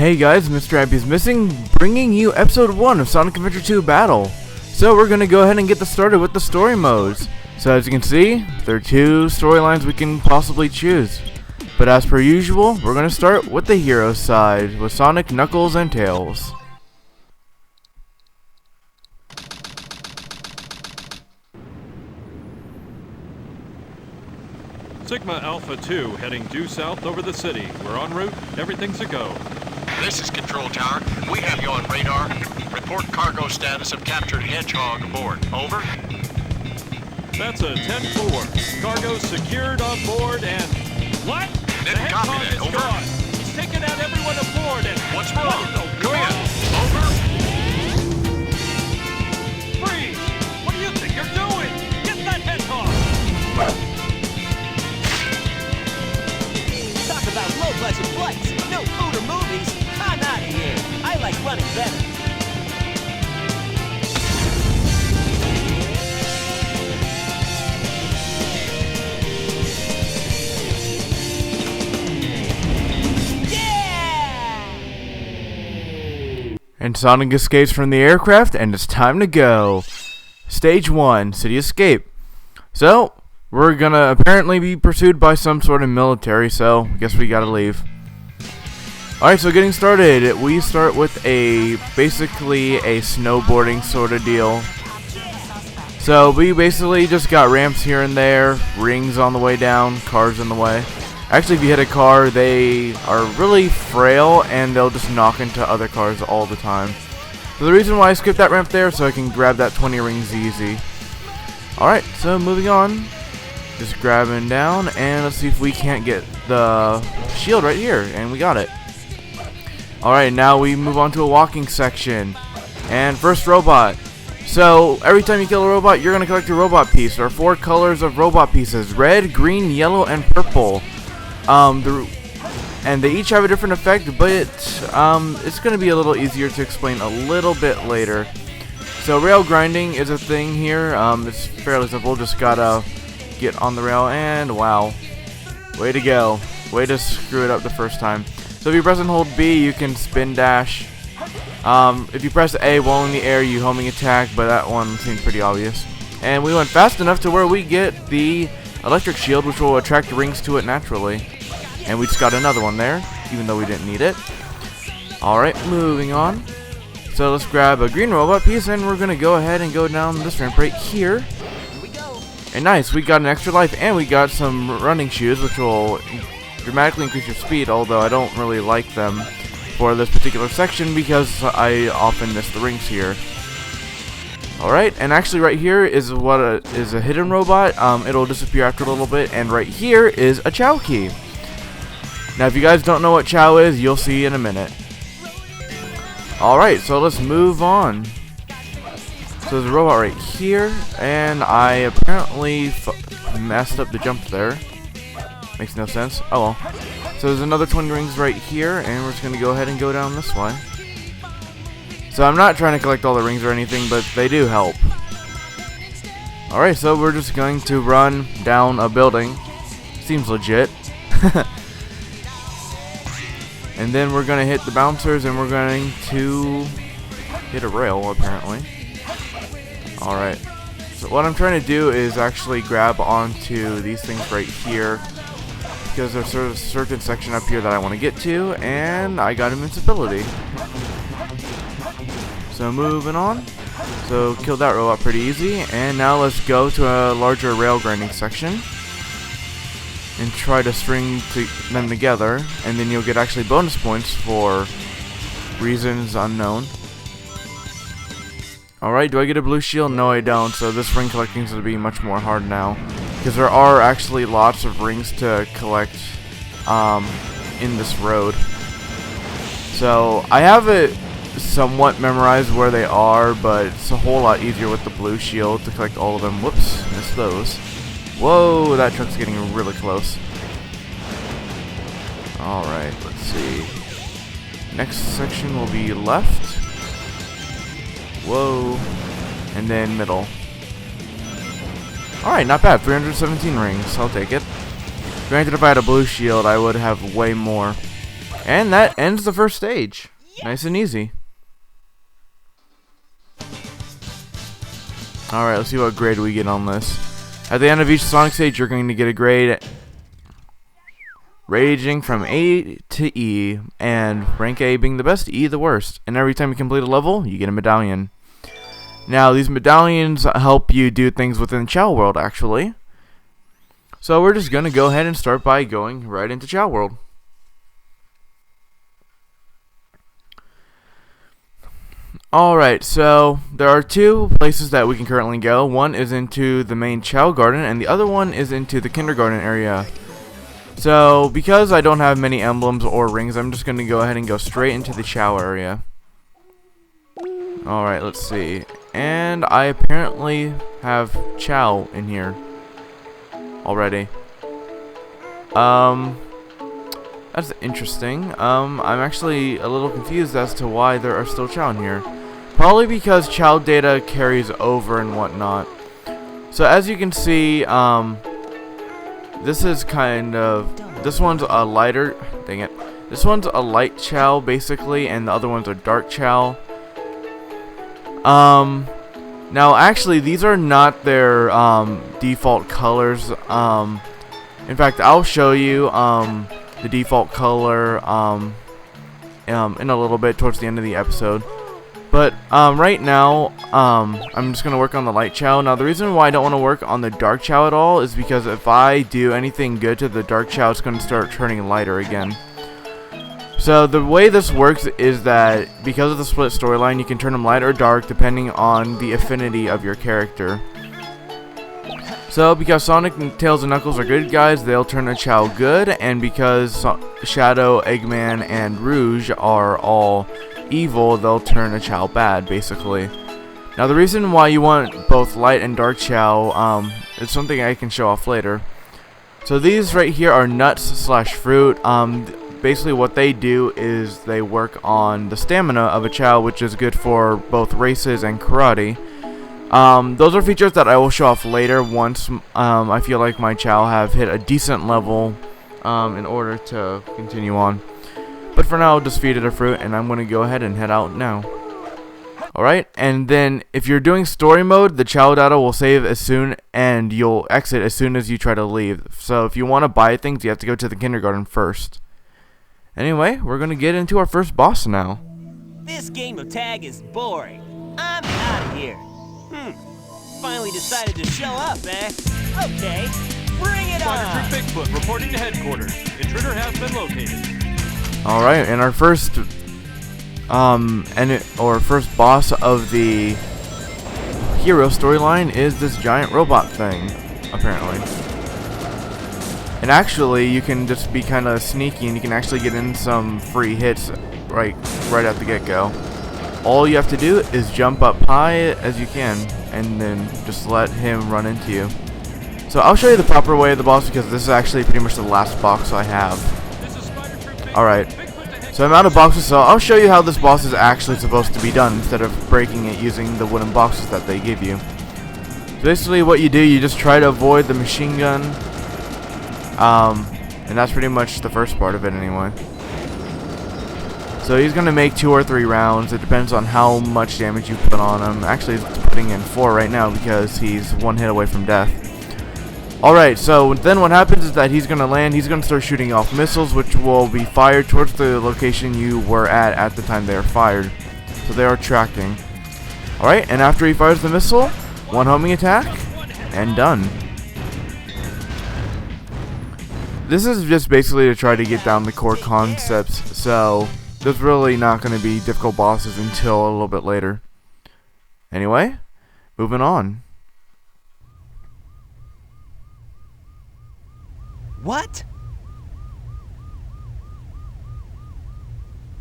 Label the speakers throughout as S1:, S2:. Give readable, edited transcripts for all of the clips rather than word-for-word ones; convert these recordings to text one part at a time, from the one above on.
S1: Hey guys, Mrhappyismissing, bringing you episode 1 of Sonic Adventure 2 Battle. So we're gonna go ahead and get this started with the story modes. So as you can see, there are 2 storylines we can possibly choose. But as per usual, we're gonna start with the hero side, with Sonic, Knuckles, and Tails.
S2: Sigma Alpha 2 heading due south over the city. We're en route. Everything's a go.
S3: This is Control Tower. We have you on radar. Report cargo status of captured Hedgehog aboard. Over.
S2: That's a 10-4. Cargo secured on board and... What?
S3: Didn't
S2: the
S3: copy
S2: Hedgehog
S3: that.
S2: is
S3: Over.
S2: gone. He's taken out everyone aboard and...
S3: What's wrong?
S2: What in the
S3: Come
S2: world?
S3: in. Over.
S2: Freeze! What do you think you're doing? Get that Hedgehog!
S4: Talk about low-budget flights, no food or movies. I'm out of here. I like running better.
S1: And Sonic escapes from the aircraft, and it's time to go. Stage 1, City Escape. So, we're gonna apparently be pursued by some sort of military, so I guess we gotta leave. Alright, so getting started, we start with basically a snowboarding sort of deal. So we basically just got ramps here and there, rings on the way down, cars in the way. Actually, if you hit a car, they are really frail and they'll just knock into other cars all the time. So the reason why I skipped that ramp there, so I can grab that 20 rings easy. Alright, so moving on. Just grabbing down, and let's see if we can't get the shield right here, and we got it. Alright, now we move on to a walking section. And first robot. So, every time you kill a robot, you're going to collect a robot piece. There are 4 colors of robot pieces: red, green, yellow, and purple. And they each have a different effect, but it's going to be a little easier to explain a little bit later. So rail grinding is a thing here. It's fairly simple, just gotta get on the rail, and wow, way to go, way to screw it up the first time. So if you press and hold B, you can spin dash. If you press A while in the air, you homing attack, but that one seemed pretty obvious. And we went fast enough to where we get the electric shield, which will attract rings to it naturally. And we just got another one there, even though we didn't need it. Alright, moving on. So let's grab a green robot piece, and we're gonna go ahead and go down this ramp right here. And nice, we got an extra life, and we got some running shoes, which will dramatically increase your speed, although I don't really like them for this particular section because I often miss the rings here. Alright, and actually right here is what is a hidden robot. It'll disappear after a little bit, and right here is a Chow key. Now if you guys don't know what Chow is, you'll see in a minute. Alright, so let's move on. So there's a robot right here, and I apparently messed up the jump there. Makes no sense. Oh well. So there's another 20 rings right here, and we're just going to go ahead and go down this way. So I'm not trying to collect all the rings or anything, but they do help. Alright, so we're just going to run down a building. Seems legit. And then we're going to hit the bouncers, and we're going to hit a rail, apparently. Alright. So what I'm trying to do is actually grab onto these things right here, because there's sort of a certain section up here that I want to get to, and I got invincibility. So moving on. So killed that robot pretty easy, and now let's go to a larger rail grinding section and try to string them together, and then you'll get actually bonus points for reasons unknown. Alright, do I get a blue shield? No, I don't, so this ring collecting is going to be much more hard now, because there are actually lots of rings to collect in this road. So I have it somewhat memorized where they are, but it's a whole lot easier with the blue shield to collect all of them. Whoops, missed those. Whoa, that truck's getting really close. Alright, let's see. Next section will be left. Whoa. And then middle. Alright, not bad. 317 rings. I'll take it. Granted, if I had a blue shield, I would have way more. And that ends the first stage. Nice and easy. Alright, let's see what grade we get on this. At the end of each Sonic stage, you're going to get a grade ranging from A to E, and rank A being the best, E the worst. And every time you complete a level, you get a medallion. Now, these medallions help you do things within Chao World, actually. So we're just going to go ahead and start by going right into Chao World. Alright, so there are two places that we can currently go. One is into the main Chao Garden, and the other one is into the kindergarten area. So, because I don't have many emblems or rings, I'm just going to go ahead and go straight into the Chao area. Alright, let's see. And I apparently have Chao in here already. That's interesting. I'm actually a little confused as to why there are still Chao in here. Probably because Chao data carries over and whatnot. So as you can see, this is kind of, this one's a lighter, dang it. This one's a light Chao basically, and the other one's a dark Chao. Now actually these are not their default colors. In fact, I'll show you the default color in a little bit towards the end of the episode. But right now, I'm just going to work on the light Chao. Now, the reason why I don't want to work on the dark Chao at all is because if I do anything good to the dark Chao, it's going to start turning lighter again. So the way this works is that because of the split storyline, you can turn them light or dark depending on the affinity of your character. So because Sonic, Tails, and Knuckles are good guys, they'll turn a Chao good, and because Shadow, Eggman, and Rouge are all evil, they'll turn a Chao bad, basically. Now the reason why you want both light and dark Chao is something I can show off later. So these right here are nuts slash fruit. Basically what they do is they work on the stamina of a Chao, which is good for both races and karate. Those are features that I will show off later once I feel like my Chao have hit a decent level in order to continue on. But for now, I'll just feed it a fruit, and I'm going to go ahead and head out now. Alright, and then if you're doing story mode, the Chao data will save as soon, and you'll exit as soon as you try to leave. So if you want to buy things, you have to go to the kindergarten first. Anyway, we're going to get into our first boss now.
S4: This game of tag is boring. I'm out of here. Finally decided to show up, eh? Okay, bring it on!
S2: Spider Troop Bigfoot reporting to headquarters. Intruder has been located.
S1: Alright, and our first first boss of the hero storyline is this giant robot thing, apparently. And actually, you can just be kind of sneaky, and you can actually get in some free hits right at the get-go. All you have to do is jump up high as you can, and then just let him run into you. So I'll show you the proper way of the boss, because this is actually pretty much the last box I have. Alright, so I'm out of boxes, so I'll show you how this boss is actually supposed to be done instead of breaking it using the wooden boxes that they give you. So basically what you do, you just try to avoid the machine gun, and that's pretty much the first part of it anyway. So he's going to make 2 or 3 rounds, it depends on how much damage you put on him. Actually he's putting in 4 right now because he's 1 hit away from death. Alright, so then what happens is that he's going to land, he's going to start shooting off missiles which will be fired towards the location you were at the time they are fired. So they are tracking. Alright, and after he fires the missile, 1 homing attack, and done. This is just basically to try to get down the core concepts, so there's really not going to be difficult bosses until a little bit later. Anyway, moving on.
S4: What?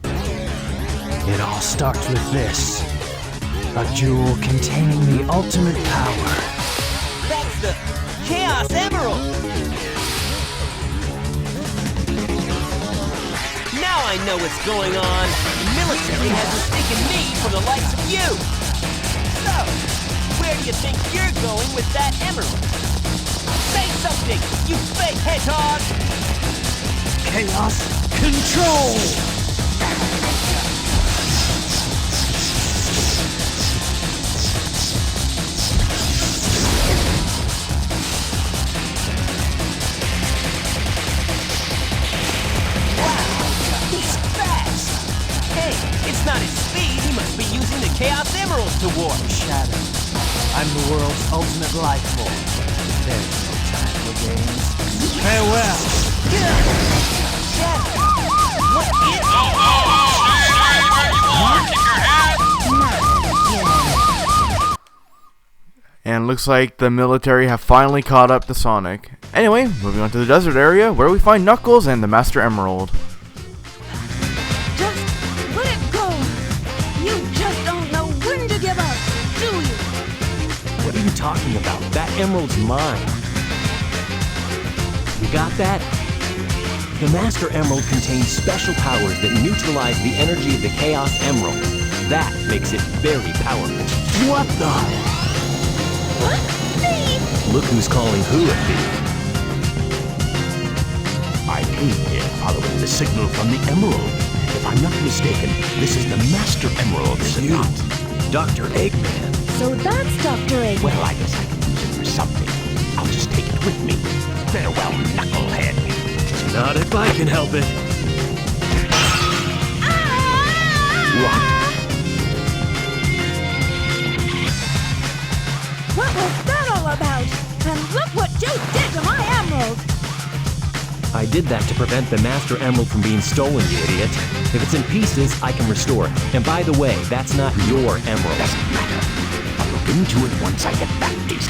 S5: It all starts with this. A jewel containing the ultimate power.
S4: That's the Chaos Emerald! Now I know what's going on. The military has mistaken me for the likes of you. So, where do you think you're going with that emerald? Say something, you fake hedgehog!
S5: Chaos control!
S4: He's fast! Hey, it's not his speed. He must be using the Chaos Emeralds to warp.
S5: Shadow, I'm the world's ultimate life form. There's no time for games. Farewell!
S4: Shadow! What is it?
S1: And looks like the military have finally caught up to Sonic. Anyway, moving on to the desert area where we find Knuckles and the Master Emerald.
S6: Just let it go. You just don't know when to give up, do you?
S4: What are you talking about? That emerald's mine. You got that? The Master Emerald contains special powers that neutralize the energy of the Chaos Emerald. That makes it very powerful.
S5: What the?
S6: What? Thief?
S4: Look who's calling who a thief.
S7: I came here following the signal from the Emerald. If I'm not mistaken, this is the Master Emerald, is it not?
S4: Dr. Eggman.
S6: So that's Dr. Egg.
S7: Well, I guess I can use it for something. I'll just take it with me. Farewell, Knucklehead.
S4: Not if I can help it.
S6: What was that all about? And look what you did to my emerald!
S4: I did that to prevent the Master Emerald from being stolen, you idiot. If it's in pieces, I can restore it. And by the way, that's not your emerald.
S7: Doesn't matter. I'll look into it once I get back east.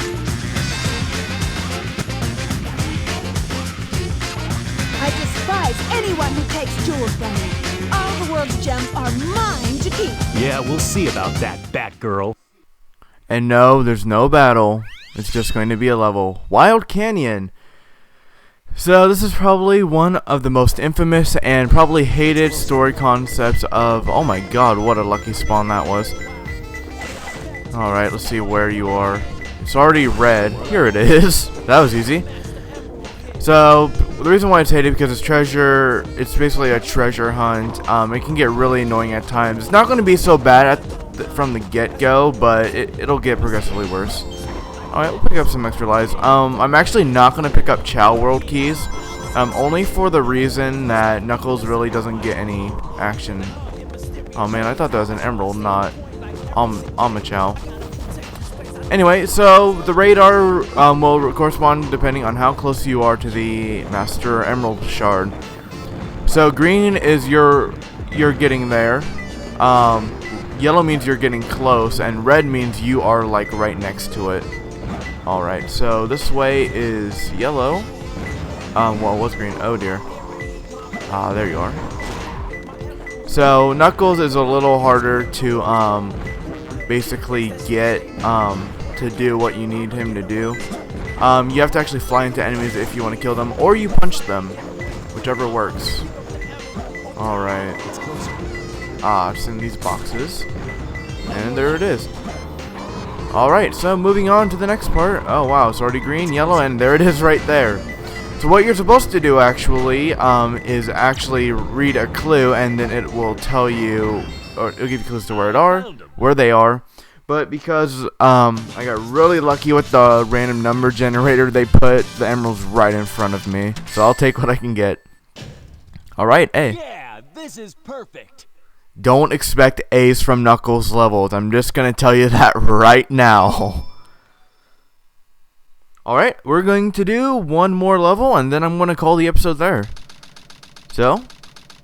S6: I despise anyone who takes jewels from me. All the world's gems are mine to keep.
S4: Yeah, we'll see about that, Batgirl.
S1: And no, there's no battle. It's just going to be a level. Wild Canyon. So this is probably one of the most infamous and probably hated story concepts of... Oh my god, what a lucky spawn that was. Alright, let's see where you are. It's already red. Here it is. That was easy. So, the reason why it's hated because it's it's basically a treasure hunt. It can get really annoying at times. It's not going to be so bad from the get-go, but it'll get progressively worse. Alright, we'll pick up some extra lives. I'm actually not going to pick up Chow World Keys. Only for the reason that Knuckles really doesn't get any action. Oh man, I thought that was an emerald, not Chow. Anyway, so the radar will correspond depending on how close you are to the Master Emerald Shard. So green is you're getting there. Yellow means you're getting close, and red means you are like right next to it. Alright, so this way is yellow. Well, what's green? Oh dear. There you are. So Knuckles is a little harder to basically get to do what you need him to do. You have to actually fly into enemies if you want to kill them, or you punch them, whichever works. Alright. It's in these boxes. And there it is. Alright, so moving on to the next part. Oh wow, it's already green, yellow, and there it is right there. So what you're supposed to do actually is actually read a clue, and then it will tell you, or it'll give you clues to where they are. But because I got really lucky with the random number generator, they put the emeralds right in front of me. So I'll take what I can get. Alright, A.
S4: Yeah, this is perfect.
S1: Don't expect A's from Knuckles levels. I'm just going to tell you that right now. Alright, we're going to do one more level, and then I'm going to call the episode there. So,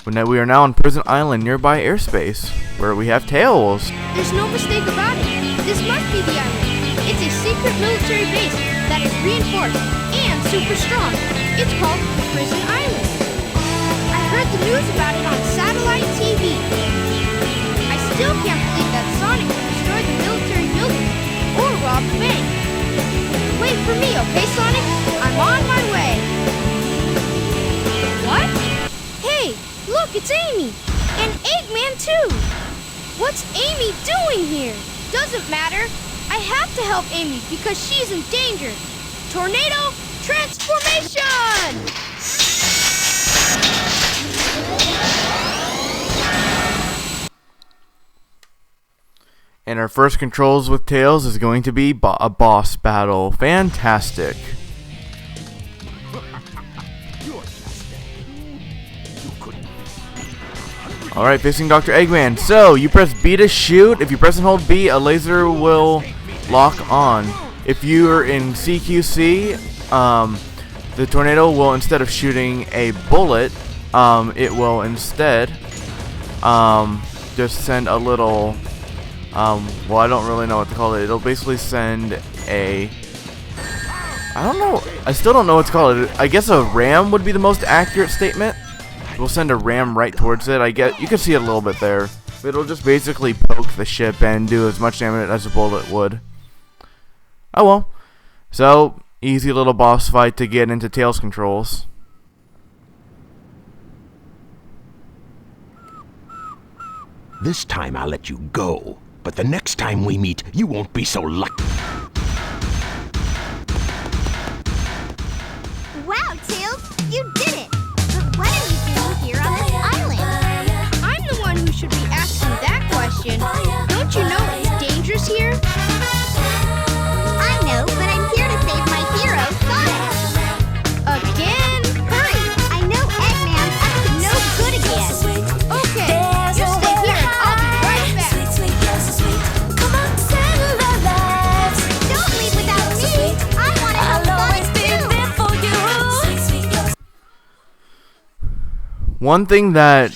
S1: we are now on Prison Island, nearby airspace, where we have Tails.
S8: There's no mistake about it. This must be the island. It's a secret military base that is reinforced and super strong. It's called Prison Island. I heard the news about it on satellite TV. I still can't believe that Sonic would destroy the military building or rob the bank. Wait for me, okay, Sonic? I'm on my way. What? Hey, look, it's Amy. And Eggman, too. What's Amy doing here? Doesn't matter. I have to help Amy because she's in danger. Tornado transformation!
S1: And our first controls with Tails is going to be a boss battle. Fantastic. Alright, facing Dr. Eggman. So, you press B to shoot. If you press and hold B, a laser will lock on. If you're in CQC, the tornado will, instead of shooting a bullet, it will instead just send a little... well, I don't really know what to call it. It'll basically send a... I don't know. I still don't know what to call it. I guess a ram would be the most accurate statement. We'll send a ram right towards it. I get you can see it a little bit there. But it'll just basically poke the ship and do as much damage as a bullet would. Oh well. So, easy little boss fight to get into Tails controls.
S7: This time I'll let you go, but the next time we meet, you won't be so lucky.
S8: Wow, Tails, you did it! But what are you doing here on this island? I'm the one who should be asking that question. Don't you know it's dangerous here? I know, but I'm here to save my hero, Sonic. Again? Hurry! I know Eggman's up to no good again. Okay, you stay here and I'll be right back. Don't leave without me! I want to help Sonic too!
S1: One thing that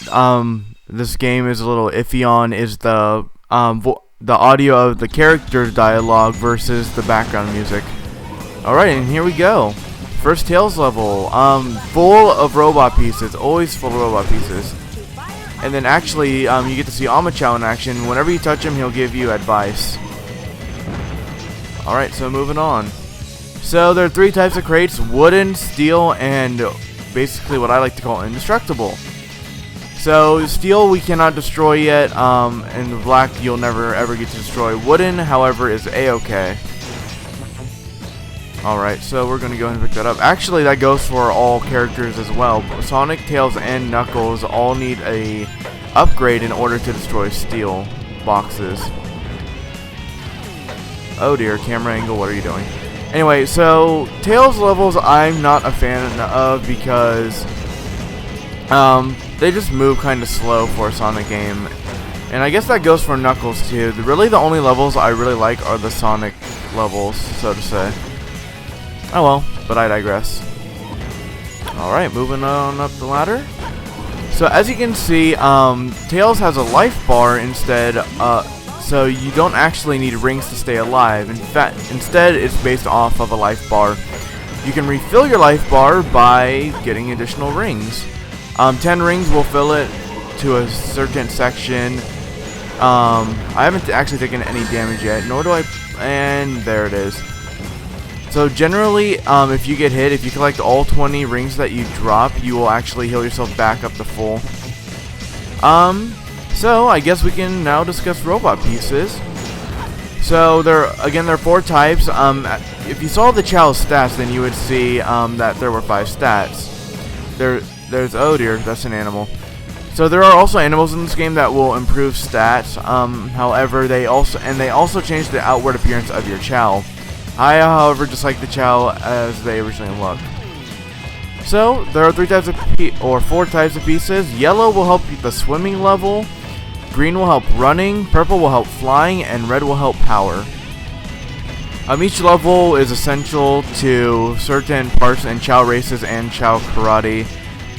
S1: this game is a little iffy on is the audio of the character dialogue versus the background music. Alright, and here we go. First Tails level. Full of robot pieces. Always full of robot pieces. And then actually, you get to see Amachow in action. Whenever you touch him, he'll give you advice. Alright, so moving on. So there are three types of crates. Wooden, steel, and basically what I like to call indestructible. So steel we cannot destroy yet, and black you'll never ever get to destroy. Wooden, however, is a-okay. Alright, so we're going to go ahead and pick that up. Actually, that goes for all characters as well. Sonic, Tails, and Knuckles all need a upgrade in order to destroy steel boxes. Oh dear, camera angle, what are you doing? Anyway, so Tails levels I'm not a fan of because they just move kind of slow for a Sonic game. And I guess that goes for Knuckles too. Really the only levels I really like are the Sonic levels, so to say. Oh well, but I digress. Alright, moving on up the ladder. So as you can see, Tails has a life bar instead, so you don't actually need rings to stay alive. In fact, instead it's based off of a life bar. You can refill your life bar by getting additional rings. 10 rings will fill it to a certain section. I haven't actually taken any damage yet, nor do I, and there it is. So generally, if you get hit, if you collect all 20 rings that you drop, you will actually heal yourself back up to full. So I guess we can now discuss robot pieces. So there are 4 types. If you saw the Chow's stats, then you would see that there were 5 stats. There's oh dear, that's an animal. So there are also animals in this game that will improve stats. However, they also changed the outward appearance of your Chow. I, however, just like the Chow as they originally looked. So there are 4 types of pieces. Yellow will help the swimming level. Green will help running. Purple will help flying, and red will help power. Each level is essential to certain parts in Chow races and Chow karate.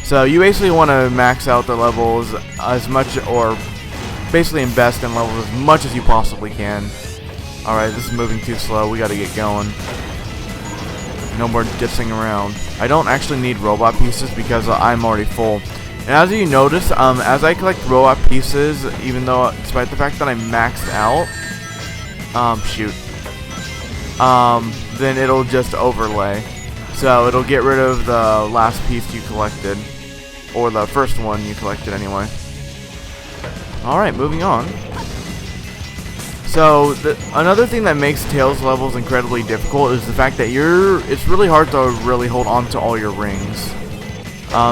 S1: So you basically want to max out the levels as much, or basically invest in levels as much as you possibly can. Alright, this is moving too slow. We gotta get going. No more ditzing around. I don't actually need robot pieces because I'm already full. And as you notice, as I collect robot pieces, even though, despite the fact that I'm maxed out, then it'll just overlay. So it'll get rid of the last piece you collected. Or the first one you collected anyway. Alright, moving on. So, another thing that makes Tails levels incredibly difficult is the fact that it's really hard to really hold on to all your rings.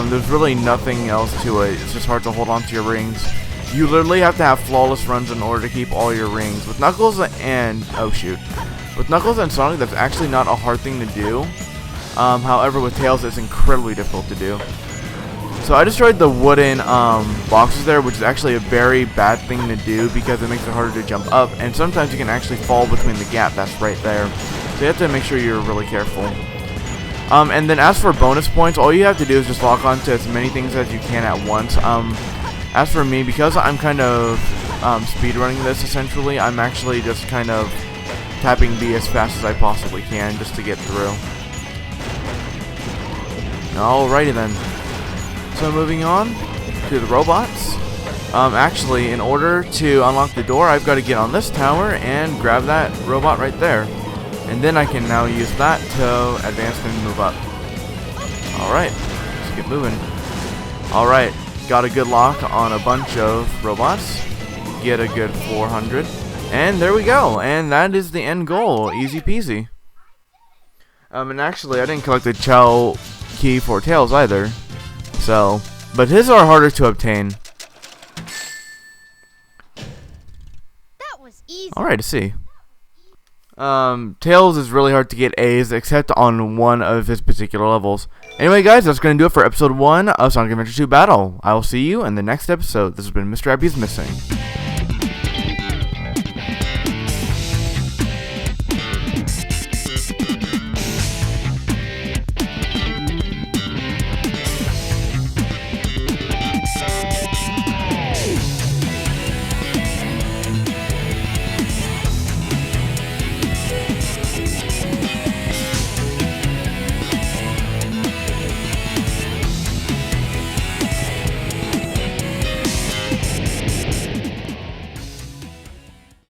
S1: There's really nothing else to it. It's just hard to hold on to your rings. You literally have to have flawless runs in order to keep all your rings. With Knuckles and... oh shoot. With Knuckles and Sonic, that's actually not a hard thing to do. However, with Tails, it's incredibly difficult to do. So I destroyed the wooden boxes there, which is actually a very bad thing to do because it makes it harder to jump up. And sometimes you can actually fall between the gap that's right there. So you have to make sure you're really careful. And then as for bonus points, all you have to do is just lock onto as many things as you can at once. As for me, because I'm kind of speedrunning this essentially, I'm actually just kind of tapping B as fast as I possibly can just to get through. Alrighty then. So moving on to the robots. Actually, in order to unlock the door, I've got to get on this tower and grab that robot right there. And then I can now use that to advance and move up. Alright, let's get moving. Alright, got a good lock on a bunch of robots. Get a good 400. And there we go. And that is the end goal. Easy peasy. And actually, I didn't collect the Chow key for Tails either. So, but his are harder to obtain.
S8: That was easy.
S1: Alright to see. Tails is really hard to get A's except on one of his particular levels. Anyway guys, that's going to do it for episode 1 of Sonic Adventure 2 Battle. I will see you in the next episode. This has been Mrhappyismissing.